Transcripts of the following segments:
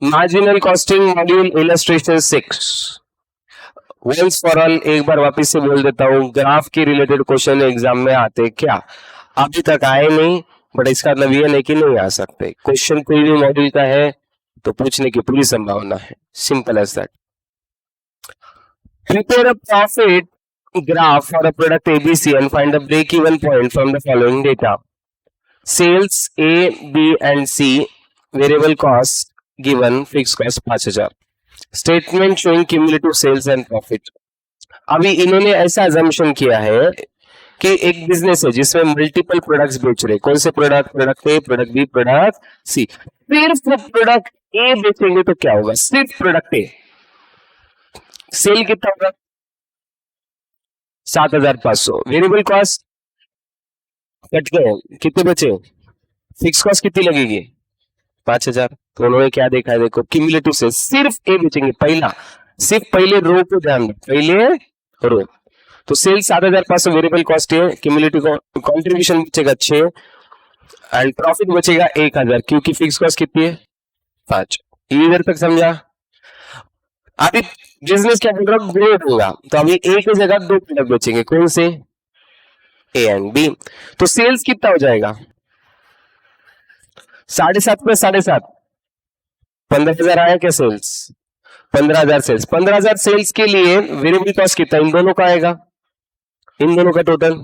Marginal costing module illustration 6 once for all. एक बार वापस से बोल देता हूँ, ग्राफ के रिलेटेड क्वेश्चन एग्जाम में आते क्या? अभी तक आए नहीं, बट इसका मतलब ये नहीं कि नहीं आ सकते। क्वेश्चन कोई भी मॉड्यूल का है तो पूछने की पूरी संभावना है, simple as that. Prepare a profit graph for a product ABC and find a break-even point from the following data. Sales A, B and C, variable cost given, fixed cost 5000. Statement showing cumulative sales and profit. अभी इन्होंने ऐसा assumption किया है कि एक business है जिसमें multiple products बेच रहे। कौन से product? Product A, product B, product C. सिर्फ प्रोडक्ट ए बेचेंगे तो क्या होगा? सिर्फ प्रोडक्ट ए सेल कितना होगा? 7500। वेरिएबल कॉस्ट कट गए, कितने बचे? फिक्स कॉस्ट कितनी लगेगी? 5000। तो उन्होंने क्या देखा है? देखो क्यूमुलेटिव से सिर्फ ए बेचेंगे। पहला सिर्फ पहले रो को ध्यान दो, पहले रो। तो सेल 7500, वेरिएबल कॉस्ट है, क्यूमुलेटिव कंट्रीब्यूशन बचेगा 6 एंड प्रॉफिट बचेगा 1000, क्योंकि फिक्स कॉस्ट कितनी है? 5। इधर तक समझा? अभी बिजनेस क्या बोल रहा? ग्रो होगा, तो अभी ए की जगह 2 प्रोडक्ट बेचेंगे। कौन से? A and B. तो सेल्स कितना हो जाएगा? 7.5 में 7.5 15,000 आया क्या सेल्स? 15,000 सेल्स। 15,000 सेल्स के लिए वेरिएबल कॉस्ट कितना इन दोनों का आएगा? इन दोनों का टोटल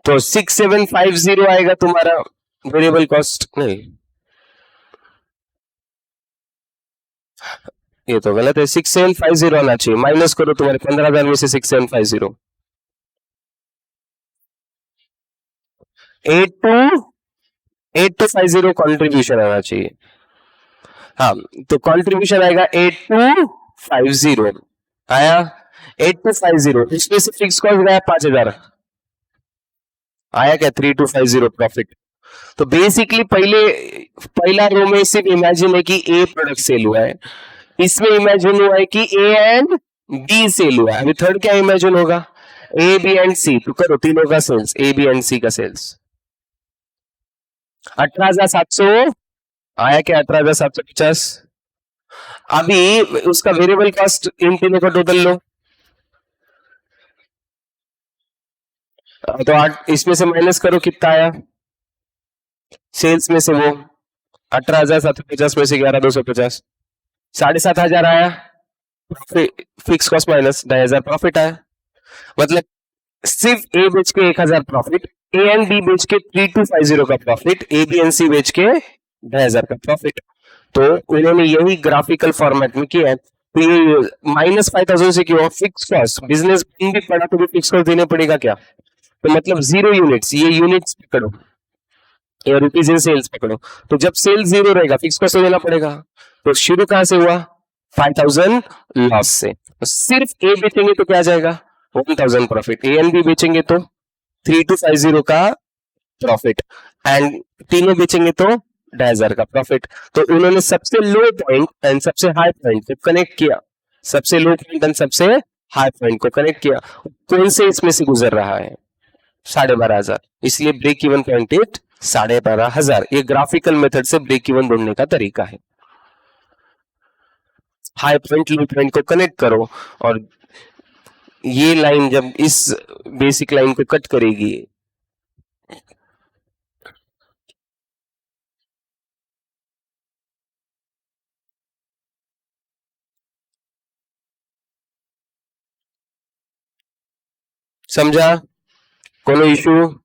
तो 6750 आएगा तुम्हारा वेरिएबल कॉस्ट। नहीं, ये तो गलत है। 6750 आना चाहिए। माइनस करो तुम्हारे 15,000 में से 6750। 8250 कॉन्ट्रीब्यूशन आना चाहिए। हाँ, तो कॉन्ट्रीब्यूशन आएगा 8250 आया। 8250 इसमें से फिक्स कॉस्ट गया 5000 आया क्या? 3250 प्रॉफिट। तो बेसिकली पहला रो में सिर्फ इमेजिन है कि ए प्रोडक्ट सेल हुआ है, इसमें इमेजिन हुआ है कि ए एंड बी सेल हुआ है। अभी थर्ड क्या इमेजिन होगा? ए बी एंड सी। तो करो तीनों का सेल्स, ए बी एंड सी का सेल्स। 18,700 आया क्या? 18,750। अभी उसका वेरिएबल कॉस्ट इन तीनों का टोटल लो, तो 8 इसमें से माइनस करो, कितना आया? सेल्स में से वो 18,750 में से 11,250, 7,500 आया। फिक्स कॉस्ट माइनस 2,500 प्रॉफिट आया। मतलब सिर्फ ए बेच के 1,000 प्रॉफिट, ए एंड बी बेच के 3250 का प्रॉफिट, ए बी एंड सी बेच के 2,500 का प्रॉफिट। तो उन्होंने यही ग्राफिकल फॉर्मेट में किया है। तो ये -5000 से क्यों? फिक्स कॉस्ट बिजनेस भी पड़ा तो भी फिक्स कॉस्ट देने पड़ेगा क्या? तो मतलब 0 यूनिट्स, ये यूनिट्स पकड़ो या रुपीज इन सेल्स पकड़ो। तो जब सेल 0 रहेगा फिक्स कॉस्ट देना पड़ेगा। तो शुरू कहां से हुआ? 5000 लॉस से। तो सिर्फ ए बेचेंगे तो क्या आ जाएगा? 1000 प्रॉफिट। ए एंड बी बेचेंगे तो 3250 का प्रॉफिट एंड तीनों बेचेंगे तो 2,500 का प्रॉफिट। तो उन्होंने सबसे लो पॉइंट एंड सबसे हाई पॉइंट को कनेक्ट किया, सबसे लो पॉइंट एंड सबसे हाई पॉइंट को कनेक्ट किया। कौन से इसमें से गुजर रहा है? 12,500, इसलिए ब्रेक इवन पॉइंट इट 12,500। ये ग्राफिकल मेथड से ब्रेक इवन ढूंढने का तरीका है। हाई पॉइंट लो पॉइंट को कनेक्ट करो और ये लाइन जब इस बेसिक लाइन को कट करेगी, समझा? कोनो इशू?